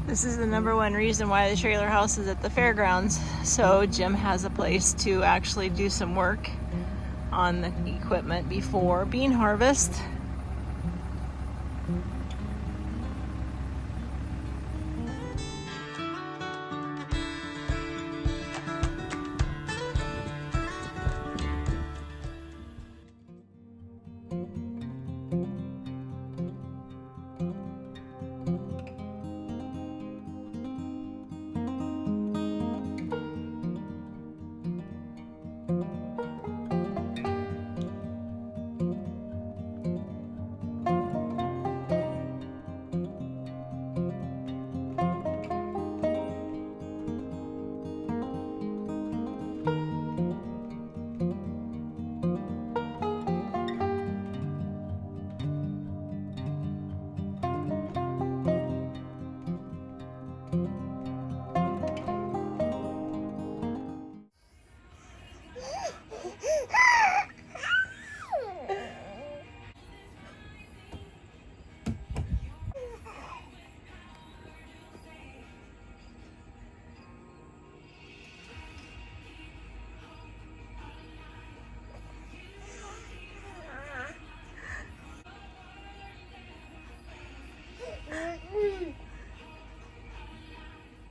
This is the #1 reason why the trailer house is at the fairgrounds, so Jim has a place to actually do some work on the equipment before bean harvest.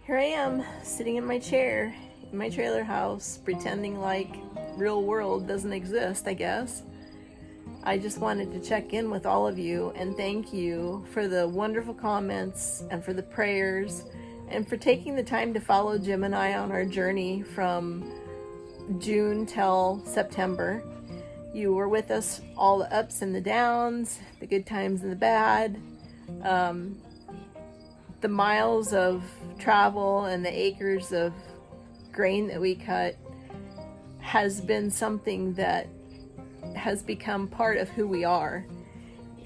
Here I am, sitting in my chair, in my trailer house, pretending like real world doesn't exist, I guess. I just wanted to check in with all of you and thank you for the wonderful comments and for the prayers and for taking the time to follow Jim and I on our journey from June till September. You were with us all the ups and the downs, the good times and the bad. The miles of travel and the acres of grain that we cut has been something that has become part of who we are.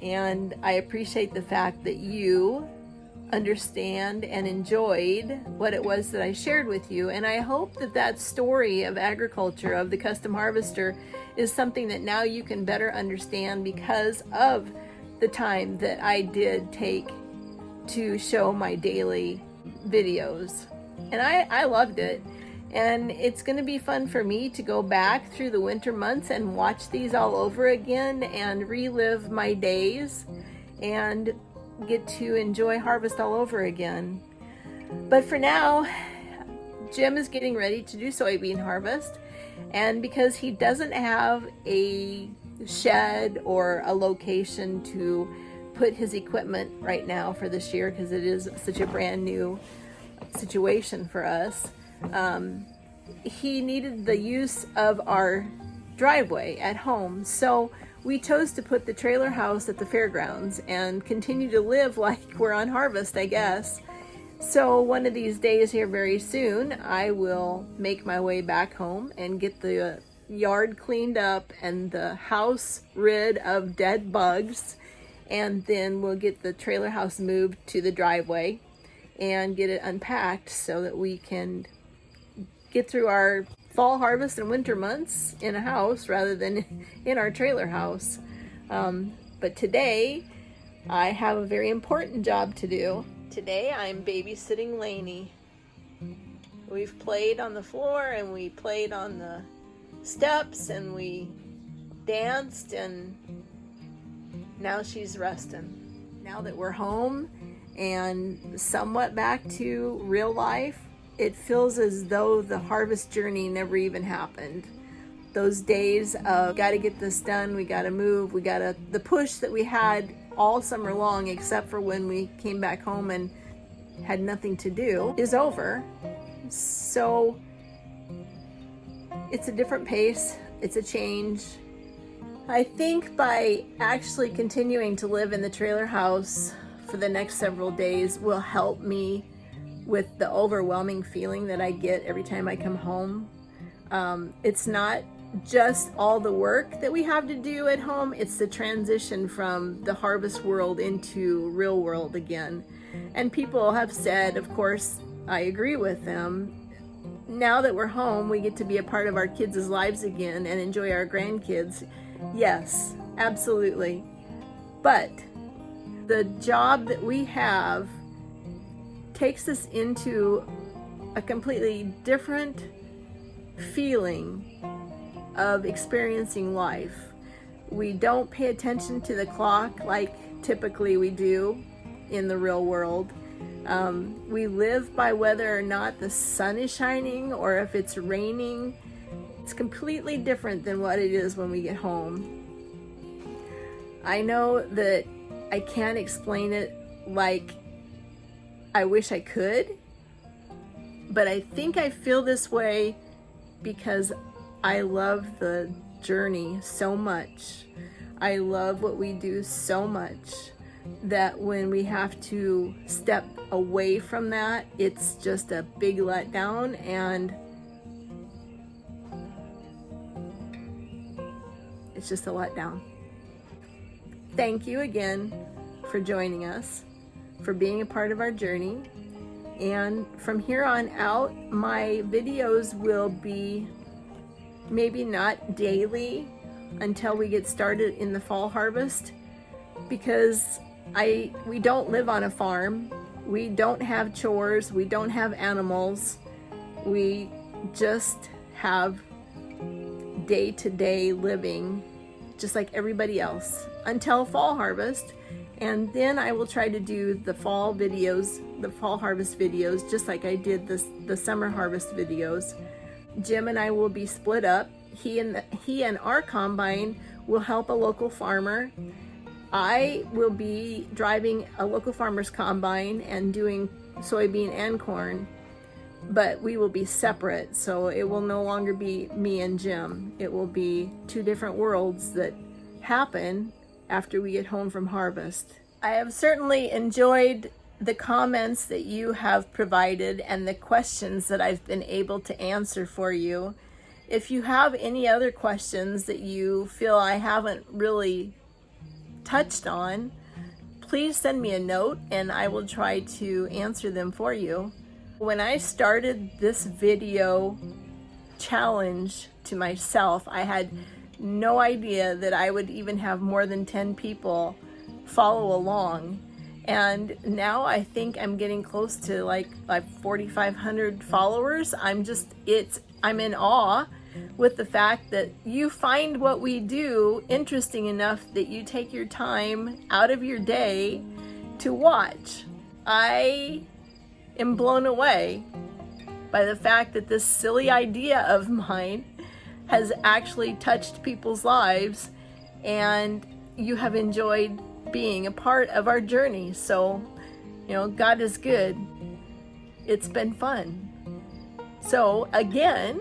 And I appreciate the fact that you understand and enjoyed what it was that I shared with you. And I hope that that story of agriculture, of the custom harvester, is something that now you can better understand because of the time that I did take to show my daily videos. And I loved it. And it's going to be fun for me to go back through the winter months and watch these all over again and relive my days and get to enjoy harvest all over again. But for now, Jim is getting ready to do soybean harvest. And because he doesn't have a shed or a location to put his equipment right now for this year, because it is such a brand new situation for us, he needed the use of our driveway at home. So we chose to put the trailer house at the fairgrounds and continue to live like we're on harvest, I guess. So one of these days here very soon, I will make my way back home and get the yard cleaned up and the house rid of dead bugs. And then we'll get the trailer house moved to the driveway and get it unpacked so that we can get through our fall harvest and winter months in a house rather than in our trailer house. But today I have a very important job to do. Today I'm babysitting Lainey. We've played on the floor and we played on the steps and we danced, and now she's resting. Now that we're home and somewhat back to real life, it feels as though the harvest journey never even happened. Those days of gotta get this done, we gotta move, the push that we had all summer long, except for when we came back home and had nothing to do, is over. So it's a different pace, it's a change. I think by actually continuing to live in the trailer house for the next several days will help me with the overwhelming feeling that I get every time I come home. It's not just all the work that we have to do at home, it's the transition from the harvest world into real world again. And people have said, of course, I agree with them, now that we're home, we get to be a part of our kids' lives again and enjoy our grandkids. Yes, absolutely. But the job that we have takes us into a completely different feeling of experiencing life. We don't pay attention to the clock like typically we do in the real world. We live by whether or not the sun is shining or if it's raining. It's completely different than what it is when we get home. I know that I can't explain it like I wish I could, but I think I feel this way because I love the journey so much. I love what we do so much that when we have to step away from that, it's just a big letdown, and it's just a letdown. Thank you again for joining us, for being a part of our journey. And from here on out, my videos will be maybe not daily until we get started in the fall harvest, because we don't live on a farm. We don't have chores. We don't have animals. We just have day-to-day living just like everybody else until fall harvest. And then I will try to do the fall videos, the fall harvest videos, just like I did the summer harvest videos. Jim and I will be split up. He and our combine will help a local farmer. I will be driving a local farmer's combine and doing soybean and corn, but we will be separate, so it will no longer be me and Jim. It will be two different worlds that happen after we get home from harvest. I have certainly enjoyed the comments that you have provided and the questions that I've been able to answer for you. If you have any other questions that you feel I haven't really touched on, please send me a note and I will try to answer them for you. When I started this video challenge to myself, I had no idea that I would even have more than 10 people follow along. And now I think I'm getting close to like 4,500 followers. I'm in awe with the fact that you find what we do interesting enough that you take your time out of your day to watch. I am blown away by the fact that this silly idea of mine has actually touched people's lives, and you have enjoyed being a part of our journey. So, God is good. It's been fun. So again,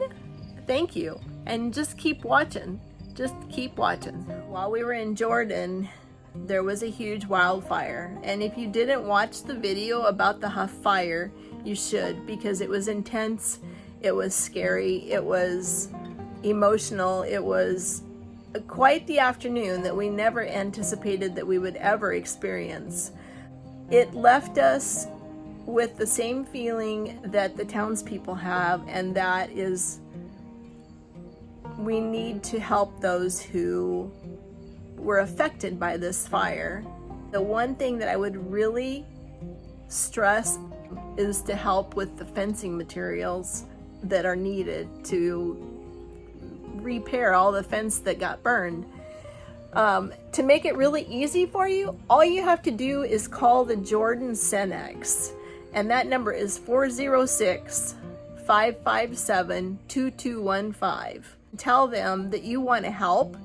thank you, and just keep watching. Just keep watching. While we were in Jordan, there was a huge wildfire, and if you didn't watch the video about the Huff Fire, you should, because it was intense, it was scary, it was emotional, it was quite the afternoon that we never anticipated that we would ever experience. It left us with the same feeling that the townspeople have, and that is we need to help those who were affected by this fire. The one thing that I would really stress is to help with the fencing materials that are needed to repair all the fence that got burned. To make it really easy for you, all you have to do is call the Jordan Cenex, and that number is 406-557-2215. Tell them that you want to help.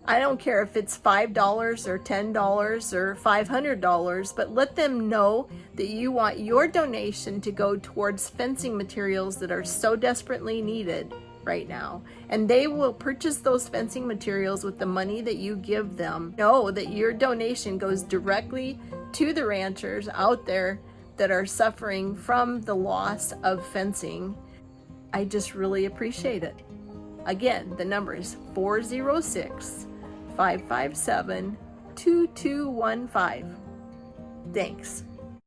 I don't care if it's $5 or $10 or $500, but let them know that you want your donation to go towards fencing materials that are so desperately needed right now. And they will purchase those fencing materials with the money that you give them. Know that your donation goes directly to the ranchers out there that are suffering from the loss of fencing. I just really appreciate it. Again, the number is 406-557-2215. Thanks.